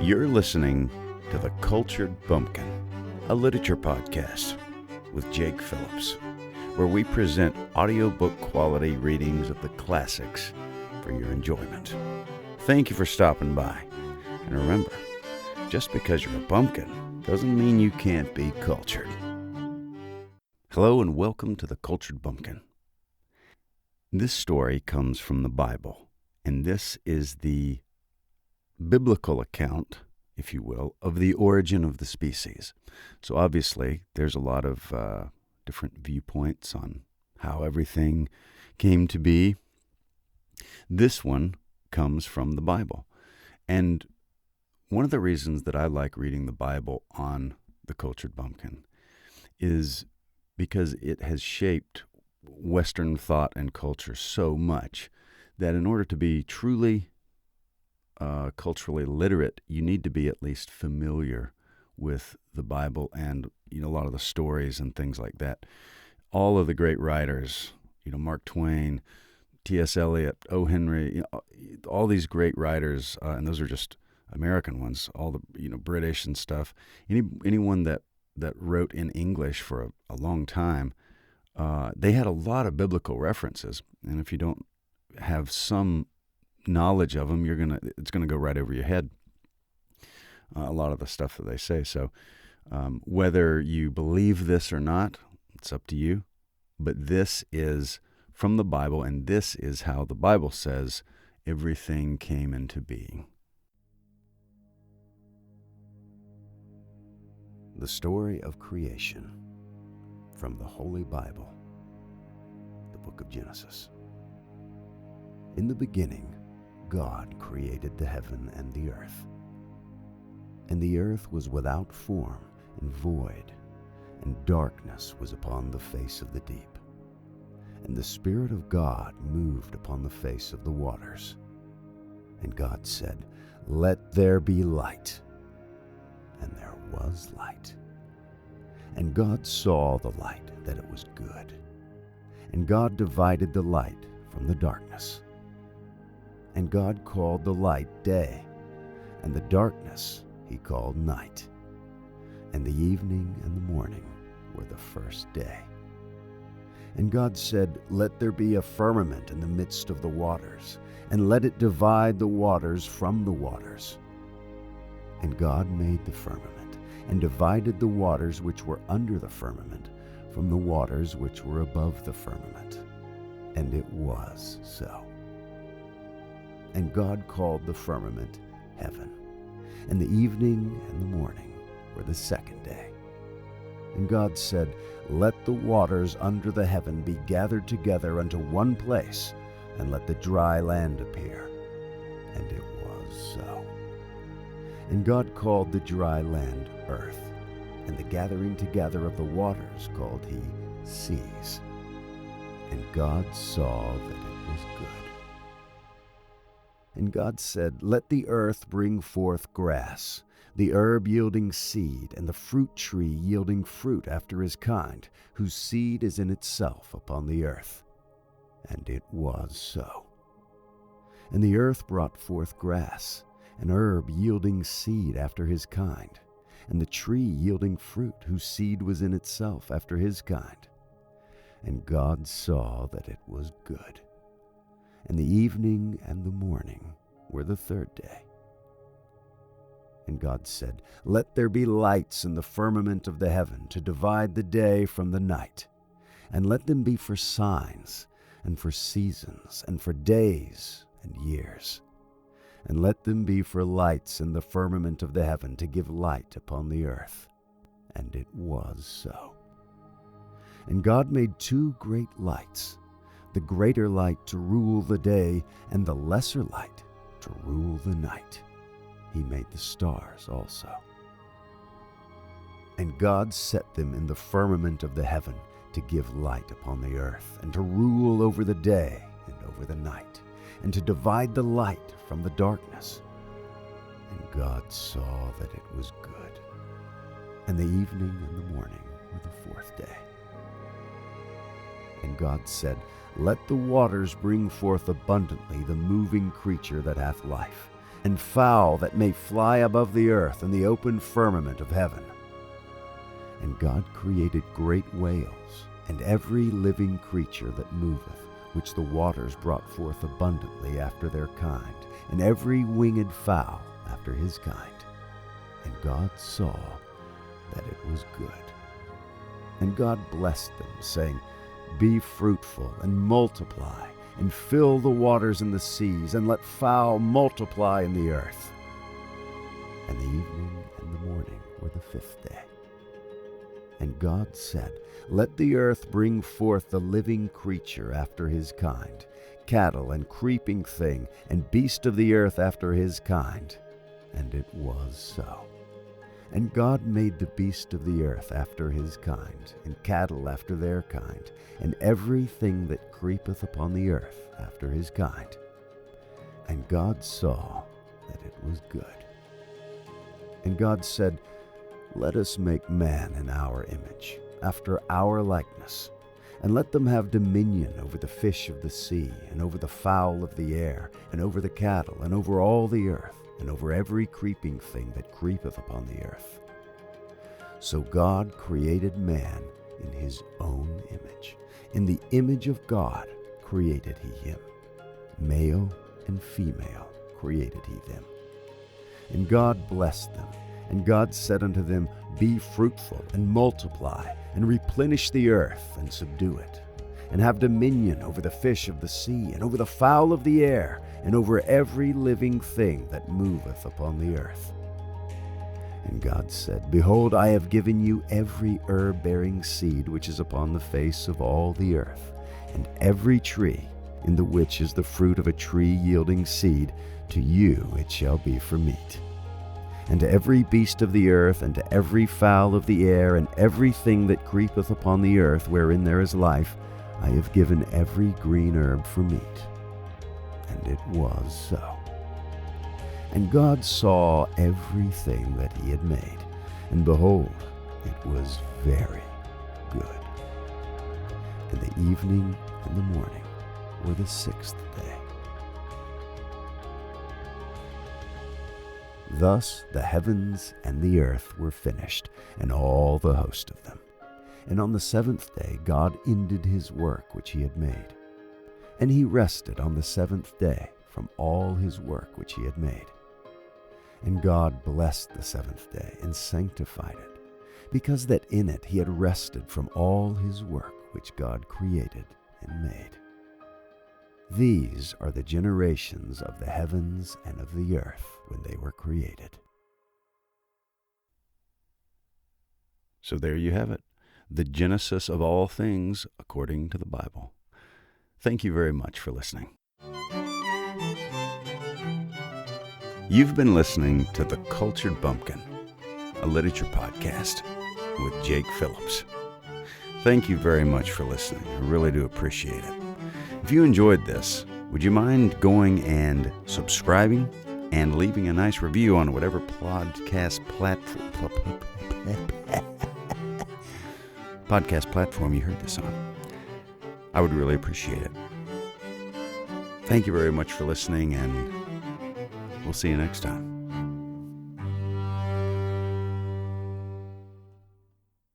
You're listening to The Cultured Bumpkin, a literature podcast with Jake Phillips, where we present audiobook quality readings of the classics for your enjoyment. Thank you for stopping by. And remember, just because you're a bumpkin doesn't mean you can't be cultured. Hello and welcome to The Cultured Bumpkin. This story comes from the Bible, and this is the biblical account, if you will, of the origin of the species. So obviously, there's a lot of different viewpoints on how everything came to be. This one comes from the Bible. And one of the reasons that I like reading the Bible on The Cultured Bumpkin is because it has shaped Western thought and culture so much that in order to be truly culturally literate, you need to be at least familiar with the Bible and, a lot of the stories and things like that. All of the great writers, Mark Twain, T.S. Eliot, O. Henry, all these great writers, and those are just American ones, all the, British and stuff. Anyone that wrote in English for a long time, they had a lot of biblical references. And if you don't have some knowledge of them, it's gonna go right over your head. A lot of the stuff that they say. So whether you believe this or not, it's up to you. But this is from the Bible, and this is how the Bible says everything came into being. The story of creation from the Holy Bible, the book of Genesis. In the beginning, God created the heaven and the earth. And the earth was without form and void, and darkness was upon the face of the deep. And the Spirit of God moved upon the face of the waters. And God said, "Let there be light." And there was light. And God saw the light, that it was good. And God divided the light from the darkness. And God called the light day, and the darkness he called night. And the evening and the morning were the first day. And God said, "Let there be a firmament in the midst of the waters, and let it divide the waters from the waters." And God made the firmament, and divided the waters which were under the firmament from the waters which were above the firmament. And it was so. And God called the firmament heaven. And the evening and the morning were the second day. And God said, "Let the waters under the heaven be gathered together unto one place, and let the dry land appear." And it was so. And God called the dry land earth, and the gathering together of the waters called he seas. And God saw that it was good. And God said, "Let the earth bring forth grass, the herb yielding seed, and the fruit tree yielding fruit after his kind, whose seed is in itself upon the earth." And it was so. And the earth brought forth grass, an herb yielding seed after his kind, and the tree yielding fruit, whose seed was in itself after his kind. And God saw that it was good. And the evening and the morning were the third day. And God said, "Let there be lights in the firmament of the heaven to divide the day from the night, and let them be for signs, and for seasons, and for days and years. And let them be for lights in the firmament of the heaven to give light upon the earth." And it was so. And God made two great lights, the greater light to rule the day, and the lesser light to rule the night. He made the stars also. And God set them in the firmament of the heaven to give light upon the earth, and to rule over the day and over the night, and to divide the light from the darkness. And God saw that it was good. And the evening and the morning were the fourth day. And God said, "Let the waters bring forth abundantly the moving creature that hath life, and fowl that may fly above the earth and the open firmament of heaven. And God created great whales, and every living creature that moveth, which the waters brought forth abundantly after their kind, and every winged fowl after his kind. And God saw that it was good. And God blessed them, saying, Be fruitful, and multiply, and fill the waters and the seas, and let fowl multiply in the earth. And the evening and the morning were the fifth day. And God said, Let the earth bring forth the living creature after his kind, cattle and creeping thing, and beast of the earth after his kind. And it was so. And God made the beast of the earth after his kind, and cattle after their kind, and everything that creepeth upon the earth after his kind. And God saw that it was good. And God said, Let us make man in our image, after our likeness, and let them have dominion over the fish of the sea, and over the fowl of the air, and over the cattle, and over all the earth, and over every creeping thing that creepeth upon the earth. So God created man in his own image. In the image of God created he him. Male and female created he them. And God blessed them. And God said unto them, Be fruitful, and multiply, and replenish the earth, and subdue it, and have dominion over the fish of the sea, and over the fowl of the air, and over every living thing that moveth upon the earth. And God said, Behold, I have given you every herb-bearing seed which is upon the face of all the earth, and every tree in the which is the fruit of a tree yielding seed, to you it shall be for meat. And to every beast of the earth, and to every fowl of the air, and everything that creepeth upon the earth wherein there is life, I have given every green herb for meat. And it was so. And God saw everything that he had made, and behold, it was very good. And the evening and the morning were the sixth day. Thus the heavens and the earth were finished, and all the host of them. And on the seventh day God ended his work which he had made. And he rested on the seventh day from all his work which he had made. And God blessed the seventh day, and sanctified it, because that in it he had rested from all his work which God created and made. These are the generations of the heavens and of the earth when they were created. So there you have it, the genesis of all things according to the Bible. Thank you very much for listening. You've been listening to The Cultured Bumpkin, a literature podcast with Jake Phillips. Thank you very much for listening. I really do appreciate it. If you enjoyed this, would you mind going and subscribing and leaving a nice review on whatever podcast platform you heard this on? I would really appreciate it. Thank you very much for listening, and we'll see you next time.